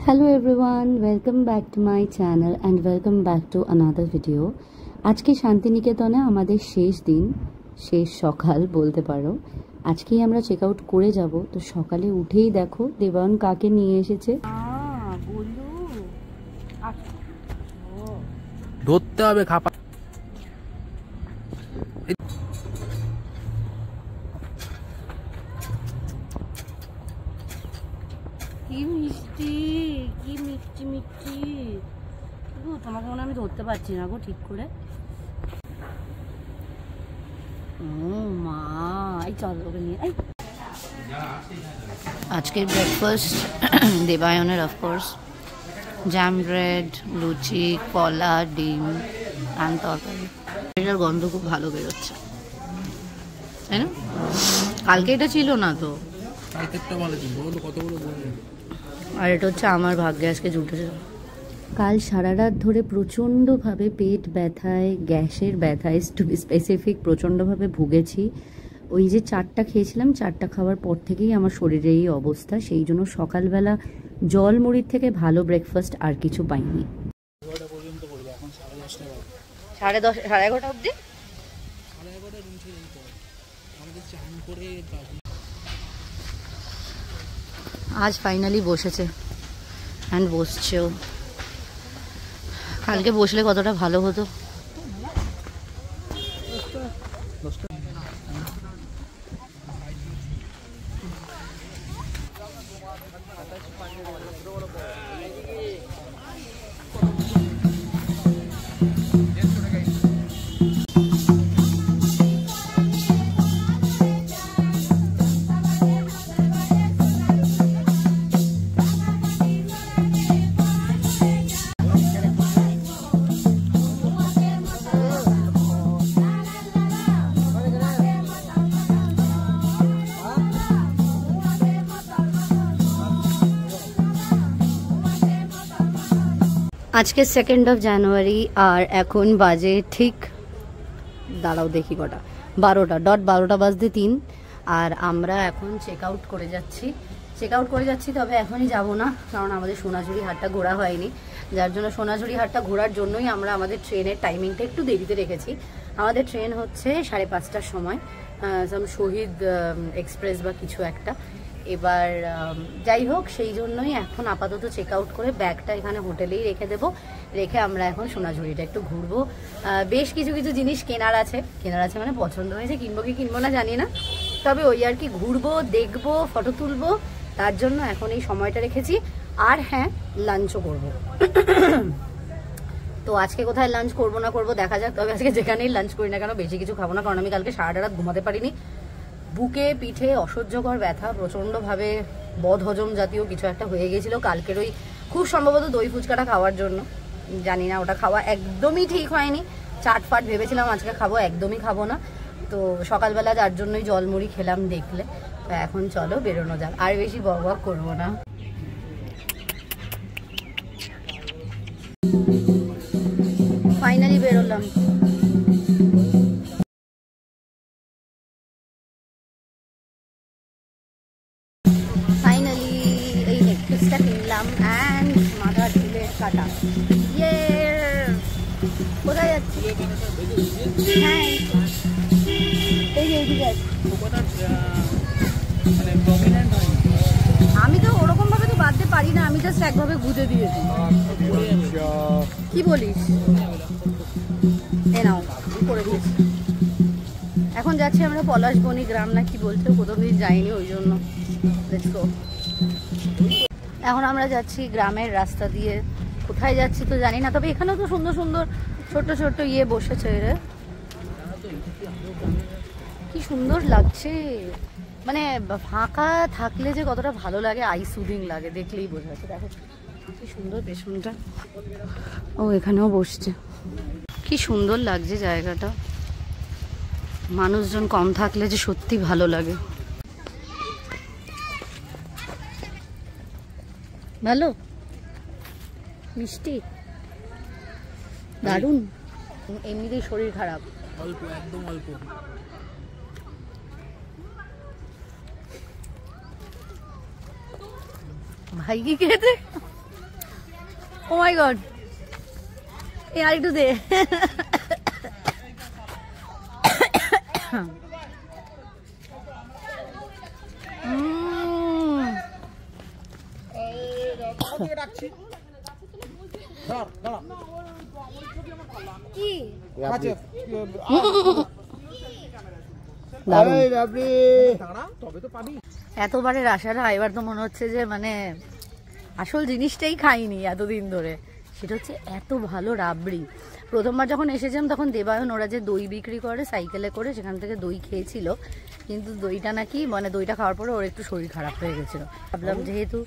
Hello everyone, welcome back to my channel and welcome back to another video. আজকে শান্তিনিকেতনে আমাদের শেষ দিন, শেষ সকাল বলতে পারো। আজকেই আমরা চেক আউট করে যাব। তো সকালে উঠেই দেখো দেবায়ন কাকে নিয়ে এসেছে। ধরতে হবে খাপা। কি মিষ্টি, কি মিষ্টি মিষ্টি। তোমাকে মনে আমি ধরতে পারছি না গো ঠিক করে। ও মা, এই চল ওকে নিয়ে। আজকের ব্রেকফাস্ট দেবায়নের অফকোর্স জ্যাম ব্রেড, লুচি, কলা, ডিম আর তরকারি। এটার গন্ধ খুব ভালো বেরোচ্ছে, তাই না? কালকে এটা ছিল না তো, আর এটা হচ্ছে আমার ভাগ্যে আজকে জুটেছে। কাল সারা রাত ধরে প্রচণ্ডভাবে পেট ব্যথায়, গ্যাসের ব্যথায়, টু বি স্পেসিফিক প্রচণ্ডভাবে ভুগেছি। ওই যে 4টা খেয়েছিলাম, 4টা খাওয়ার পর থেকেই আমার শরীরে এই অবস্থা। সেই জন্য সকালবেলা জল মুড়ির থেকে ভালো ব্রেকফাস্ট আর কিছু পাইনি। 11:30 অবধি আজ ফাইনালি বসেছে অ্যান্ড বসছেও। কালকে বসলে কতটা ভালো হতো। আজকে 2nd অফ জানুয়ারি আর এখন বাজে ঠিক, দাঁড়াও দেখি কটা, 12টা বাজতে 3। আর আমরা এখন চেক আউট করে যাচ্ছি। তবে এখনই যাব না, কারণ আমাদের সোনাঝুরি হাটটা ঘোরা হয়নি। যার জন্য সোনাঝুরি হাটটা ঘোরার জন্যই আমরা আমাদের ট্রেনের টাইমিংটা একটু দেরিতে রেখেছি। আমাদের ট্রেন হচ্ছে 5:30টার সময়, শহীদ এক্সপ্রেস বা কিছু একটা। এবার যাই হোক, সেই জন্যই এখন আপাতত চেক আউট করে ব্যাগটা এখানে হোটেলেই রেখে আমরা এখন সোনাঝুরিটা একটু ঘুরবো। বেশ কিছু জিনিস কেনার আছে মানে পছন্দ হয়েছে, কিনবো কি কিনবো না জানি না, তবে ওই আর কি ঘুরবো, দেখবো, ফটো তুলবো, তার জন্য এখন এই সময়টা রেখেছি। আর হ্যাঁ, লাঞ্চও করবো। তো আজকে কোথায় লাঞ্চ করবো না করবো দেখা যাক। তবে আজকে যেখানেই লাঞ্চ করি না কেন বেশি কিছু খাবো না, কারণ আমি কালকে সারাটা রাত ঘুমাতে পারিনি। বুকে পিঠে অসহ্যকর ব্যথা, প্রচণ্ডভাবে বদহজম জাতীয় কিছু একটা হয়ে গেছিলো কালকের ওই খুব সম্ভবত দই ফুচকাটা খাওয়ার জন্য। জানি না, ওটা খাওয়া একদমই ঠিক হয়নি। চাটফাট ভেবেছিলাম আজকে খাবো, একদমই খাবো না। তো সকালবেলা যার জন্যই জলমুড়ি খেলাম দেখলে। তো এখন চলো বেরোনো যাক, আর বেশি বক করবো না। ফাইনালি বেরোলাম। And মাথা চুলের কাটা। কোথায় যাচ্ছি? হ্যাঁ, আমি তো ওরকম ভাবে তো বাঁধতে পারি না, আমি জাস্ট একভাবে গুঁজে দিয়েছি। কি বলিস? নাও করে দিয়েছি। এখন যাচ্ছি আমরা পলাশবনি গ্রাম না কি বলছো, কোথাও দিন যাইনি, ওই জন্য। এখন আমরা যাচ্ছি গ্রামের রাস্তা দিয়ে। কোথায় যাচ্ছি তো জানি না, তবে এখানেও তো সুন্দর সুন্দর ছোট্ট ইয়ে বসেছে রে, কি সুন্দর লাগছে। মানে ফাঁকা থাকলে যে কতটা ভালো লাগে, আই সুদিং লাগে, দেখলেই বোঝা যাচ্ছে। দেখো কি সুন্দর পেছনটা। ও এখানেও বসছে, কি সুন্দর লাগছে জায়গাটা। মানুষজন কম থাকলে যে সত্যি ভালো লাগে। ভালো মিষ্টি, দারুণ। এমনিতেই শরীর খারাপ, অল্প, একদম অল্প। ভাই কি খেতে ও মাই গড, এই আরেকটু দে। এতবারের আশাটা এবার তো মনে হচ্ছে যে মানে আসল জিনিসটাই খাইনি এতদিন ধরে, সেটা হচ্ছে এত ভালো রাবড়ি। প্রথমবার যখন এসেছিলাম তখন দেবায়ন ওরা যে দই বিক্রি করে সাইকেলে করে, সেখান থেকে দই খেয়েছিল, কিন্তু দইটা নাকি মানে দইটা খাওয়ার পরে ওর একটু শরীর খারাপ হয়ে গেছিলো। ভাবলাম যেহেতু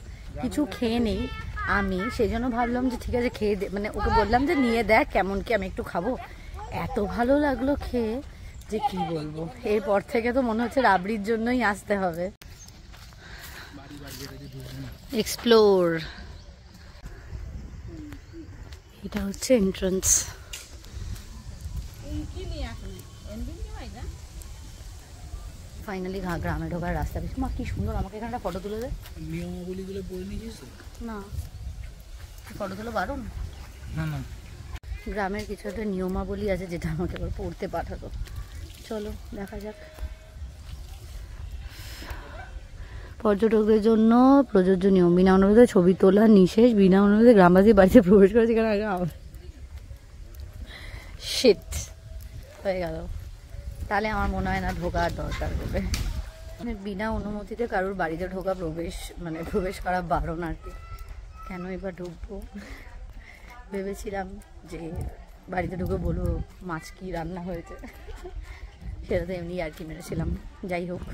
কিছু খেয়ে নেই আমি, সেই জন্য ভাবলাম যে ঠিক আছে খেয়ে দে, মানে ওকে বললাম যে নিয়ে দেখ কেমন কি, আমি একটু খাবো। এত ভালো লাগলো খেয়ে যে কি বলবো, এরপর থেকে তো মনে হচ্ছে রাবড়ির জন্যই আসতে হবে। এক্সপ্লোর, এটা হচ্ছে এন্ট্রান্স। ফাইনালি গ্রামে ঢোকার রাস্তা পেয়েছি। মা কি সুন্দর, আমাকে এখানে ফটো তুলে দে। নিয়মাবলীগুলো পড়ে নিয়েছিস? না, ফটো তুলো বারণ। না না, গ্রামের কিছু একটা নিয়মাবলী আছে যেটা আমাকে আবার পড়তে পাঠাতো। চলো দেখা যাক। পর্যটকদের জন্য প্রযোজ্য নিয়ম, বিনা অনুমতিতে ছবি তোলা নিষেধ, বিনা অনুমতিতে গ্রামবাসী বাড়িতে প্রবেশ করে যেখানে আগে শিট হয়ে গেল। তাহলে আমার মনে হয় না ঢোকার দরকার হবে। মানে বিনা অনুমতিতে কারোর বাড়িতে ঢোকা প্রবেশ করা বারণ আর কি। কেন এবার ঢুকবো ভেবেছিলাম যে বাড়িতে ঢুকে বলবো মাছ কি রান্না হয়েছে, সেটাতে এমনি আর কি মেরেছিলাম। যাই হোক,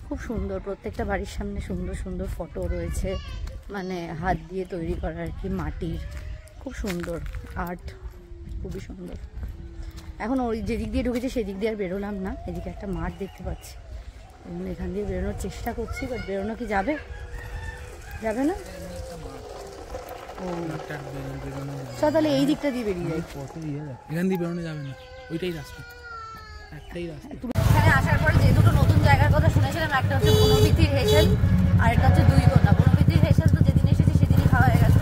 খুব সুন্দর, প্রত্যেকটা বাড়ির সামনে সুন্দর সুন্দর ফটো রয়েছে, মানে হাত দিয়ে তৈরি করা আর কি, মাটির, খুব সুন্দর আর্ট, খুবই সুন্দর। এখন ওই যেদিক দিয়ে ঢুকেছে সেদিক দিয়ে আর বেরোলাম না, এদিকে একটা মাঠ দেখতে পাচ্ছি, এখান দিয়ে বেরোনোর চেষ্টা করছি, বাট বেরোনো কি যাবে? যাবে না। ও তাহলে এই দিকটা দিয়ে বেরিয়ে যাই। এখান দিয়ে বেরোনো যাবে না, ওইটাই রাস্তা, একটাই রাস্তা। এখানে আসার পরে যে দুটো নতুন জায়গার কথা শুনেছিলাম, একটা হচ্ছে বনবিথির হেসেল আর একটা হচ্ছে দুই কন্যা। বনবিথির হেসেল তো যেদিন এসেছি সেদিনই খাওয়া হয়ে গেছে,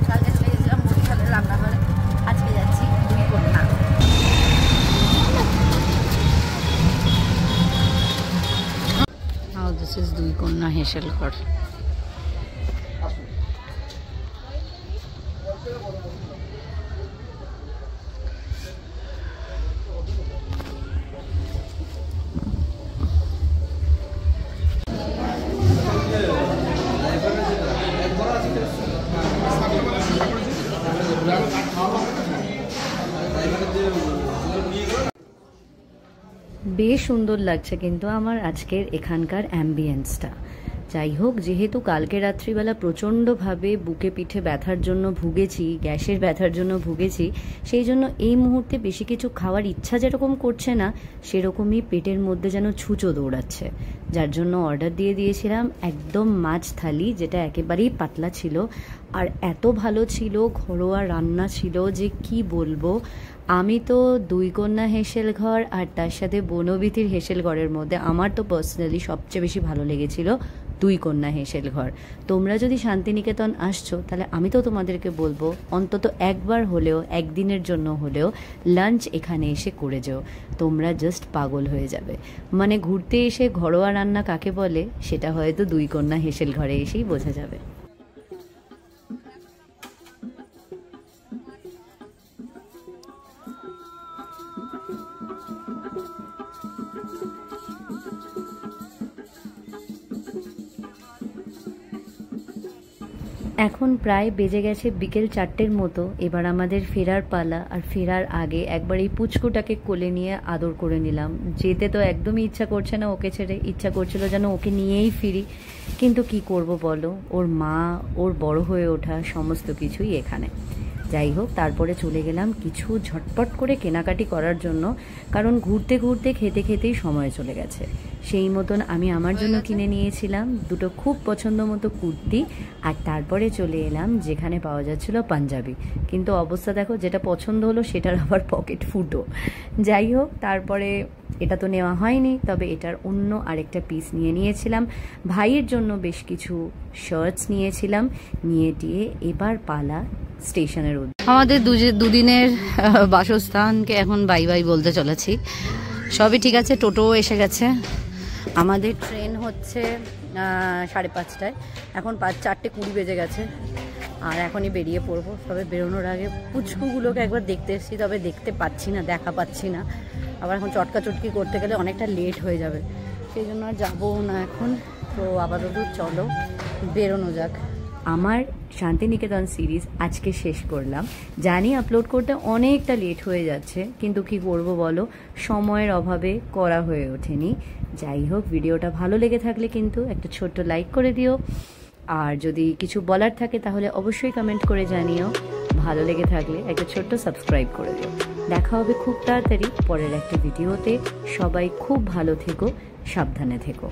কালকে চলে গেছিলাম বরিশালের রান্নাঘরে, আজকে যাচ্ছি দুই কন্যা। Now this is দুই কন্যা হেসেল ঘর। বেশ সুন্দর লাগছে কিন্তু আমার আজকের এখানকার অ্যাম্বিয়েন্সটা। যাই হোক, যেহেতু কালকে রাত্রিবেলা প্রচণ্ডভাবে বুকে পিঠে ব্যথার জন্য ভুগেছি, গ্যাসের ব্যথার জন্য ভুগেছি, সেই জন্য এই মুহূর্তে বেশি কিছু খাওয়ার ইচ্ছা যেরকম করছে না, সেরকমই পেটের মধ্যে যেন ছুঁচো দৌড়াচ্ছে, যার জন্য অর্ডার দিয়ে দিয়েছিলাম একদম মাছ থালি, যেটা একেবারেই পাতলা ছিল আর এত ভালো ছিল, ঘরোয়া রান্না ছিল যে কি বলবো। আমি তো দুই কন্যা হেসেল ঘর আর তার সাথে বনবিথির হেসেল ঘরের মধ্যে আমার তো পার্সোনালি সবচেয়ে বেশি ভালো লেগেছিল দুই কন্যা হেসেল ঘর। তোমরা যদি শান্তিনিকেতন আসছো তাহলে আমি তো তোমাদেরকে বলবো অন্তত একবার হলেও, একদিনের জন্য হলেও লাঞ্চ এখানে এসে করে যেও, তোমরা জাস্ট পাগল হয়ে যাবে। মানে ঘুরতে এসে ঘরোয়া রান্না কাকে বলে সেটা হয়তো দুই কন্যা হেসেল ঘরে এসেই বোঝা যাবে। এখন প্রায় বেজে গেছে বিকেল 4টের মতো। এবার আমাদের ফেরার পালা, আর ফেরার আগে একবার এই পুচকুটাকে কোলে নিয়ে আদর করে নিলাম। যেতে তো একদমই ইচ্ছা করছে না ওকে ছেড়ে, ইচ্ছা করছিল যেন ওকে নিয়েই ফিরি, কিন্তু কি করব বলো, ওর মা, ওর বড় হয়ে ওঠা সমস্ত কিছুই এখানে। যাই হোক, তারপরে চলে গেলাম কিছু ঝটপট করে কেনাকাটি করার জন্য, কারণ ঘুরতে ঘুরতে খেতে খেতেই সময় চলে গেছে। সেই মতন আমি আমার জন্য কিনে নিয়েছিলাম দুটো খুব পছন্দ মতো কুর্তি, আর তারপরে চলে এলাম যেখানে পাওয়া যাচ্ছিল পাঞ্জাবি, কিন্তু অবস্থা দেখো, যেটা পছন্দ হলো সেটার আবার পকেট ফুটো। যাই হোক, তারপরে এটা তো নেওয়া হয়নি, তবে এটার অন্য আরেকটা পিস নিয়েছিলাম। ভাইয়ের জন্য বেশ কিছু শার্টস নিয়েছিলাম, নিয়ে দিয়ে এবার পালা স্টেশনের উদ্দেশ্যে। আমাদের দুদিনের বাসস্থানকে এখন বাই বাই বলতে চলেছি। সবই ঠিক আছে, টোটো এসে গেছে। আমাদের ট্রেন হচ্ছে 5:30টায়, এখন 4:20 বেজে গেছে, আর এখনই বেরিয়ে পড়বো। তবে বেরোনোর আগে পুচকুগুলোকে একবার দেখতে এসেছি, তবে দেখতে পাচ্ছি না, দেখা পাচ্ছি না। আবার এখন চটকাচটকি করতে গেলে অনেকটা লেট হয়ে যাবে, সেই জন্য আর যাবো না এখন। তো আপাতত চলো বেরোনো যাক। আমার শান্তিনিকেতন সিরিজ আজকে শেষ করলাম। জানি আপলোড করতে অনেকটা লেট হয়ে যাচ্ছে, কিন্তু কি করব বলো, সময়ের অভাবে করা হয়ে ওঠেনি। যাই হোক, ভিডিওটা ভালো লেগে থাকলে কিন্তু একটা ছোট্ট লাইক করে দিও, আর যদি কিছু বলার থাকে তাহলে অবশ্যই কমেন্ট করে জানিও। ভালো লেগে থাকলে একটা ছোট্ট সাবস্ক্রাইব করে দিও। দেখা হবে খুব তাড়াতাড়ি পরের একটা ভিডিওতে। সবাই খুব ভালো থেকো, সাবধানে থেকো।